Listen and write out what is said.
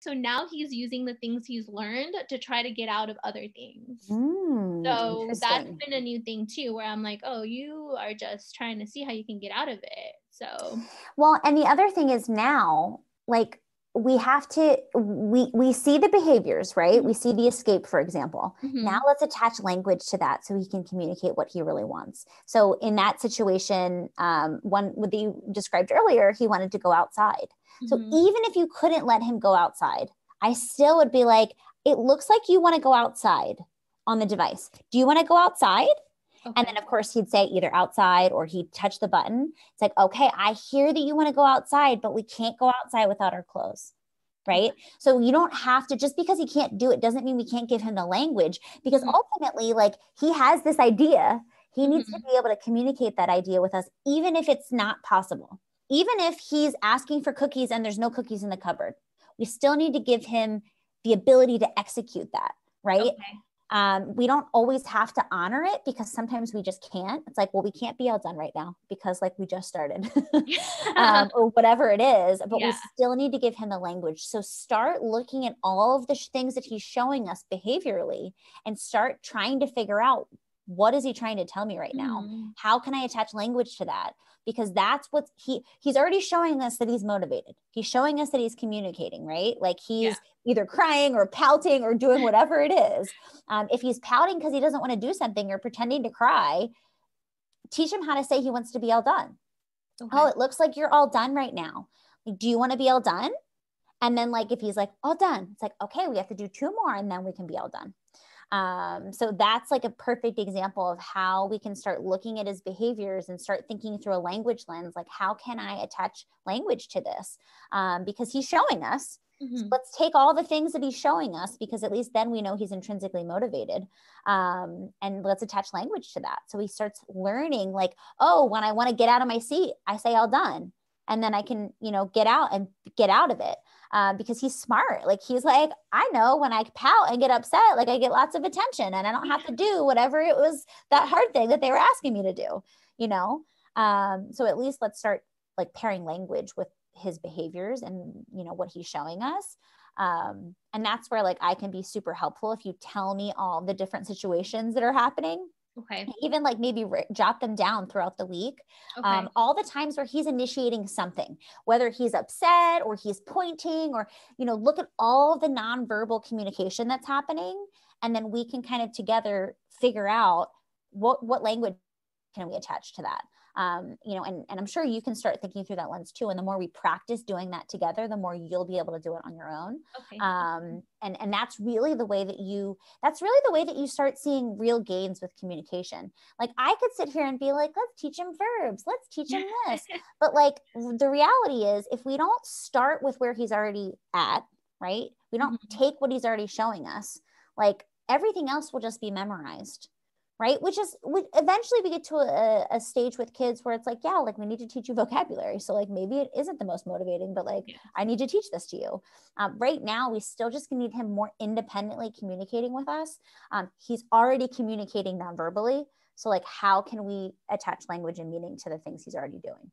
So now he's using the things he's learned to try to get out of other things. So that's been a new thing too, where I'm like, oh, you are just trying to see how you can get out of it. So, well, and the other thing is now, like, we have to, we see the behaviors, right? We see the escape, for example. Now let's attach language to that so he can communicate what he really wants. So in that situation, one what you described earlier, he wanted to go outside. So even if you couldn't let him go outside, I still would be like, it looks like you want to go outside on the device. Do you want to go outside? Okay. And then, of course, he'd say either outside or he'd touch the button. It's like, okay, I hear that you want to go outside, but we can't go outside without our clothes. Right. So you don't have to, just because he can't do it doesn't mean we can't give him the language, because ultimately, like, he has this idea. He needs to be able to communicate that idea with us, even if it's not possible. Even if he's asking for cookies and there's no cookies in the cupboard, we still need to give him the ability to execute that. Right. Okay. We don't always have to honor it, because sometimes we just can't. It's like, well, we can't be all done right now because, like, we just started or whatever it is, but we still need to give him the language. So start looking at all of the things that he's showing us behaviorally and start trying to figure out, what is he trying to tell me right now? How can I attach language to that? Because that's what he's already showing us, that he's motivated. He's showing us that he's communicating, right? Like, he's either crying or pouting or doing whatever it is. If he's pouting because he doesn't want to do something or pretending to cry, teach him how to say he wants to be all done. Okay. Oh, it looks like you're all done right now. Do you want to be all done? And then, like, if he's like, all done, it's like, okay, we have to do 2 more and then we can be all done. So that's like a perfect example of how we can start looking at his behaviors and start thinking through a language lens. Like, how can I attach language to this? Because he's showing us. So let's take all the things that he's showing us, because at least then we know he's intrinsically motivated. And let's attach language to that. So he starts learning, like, oh, when I want to get out of my seat, I say all done. And then I can, get out of it. Because he's smart. Like, he's like, I know when I pout and get upset, like, I get lots of attention and I don't have to do whatever it was, that hard thing that they were asking me to do, so at least let's start, like, pairing language with his behaviors and, what he's showing us. And that's where, like, I can be super helpful if you tell me all the different situations that are happening. Okay. Even, like, maybe jot them down throughout the week. Okay. All the times where he's initiating something, whether he's upset or he's pointing, or, look at all the nonverbal communication that's happening. And then we can kind of together figure out what language can we attach to that. And I'm sure you can start thinking through that lens too. And the more we practice doing that together, the more you'll be able to do it on your own. Okay. And that's really the way that you start seeing real gains with communication. Like, I could sit here and be like, let's teach him verbs. Let's teach him this. But, like, the reality is, if we don't start with where he's already at, right? We don't take what he's already showing us, like, everything else will just be memorized. Right. Which is, eventually we get to a stage with kids where it's like, yeah, like, we need to teach you vocabulary. So, like, maybe it isn't the most motivating, but, like, I need to teach this to you. Right now, we still just need him more independently communicating with us. He's already communicating nonverbally. So, like, how can we attach language and meaning to the things he's already doing?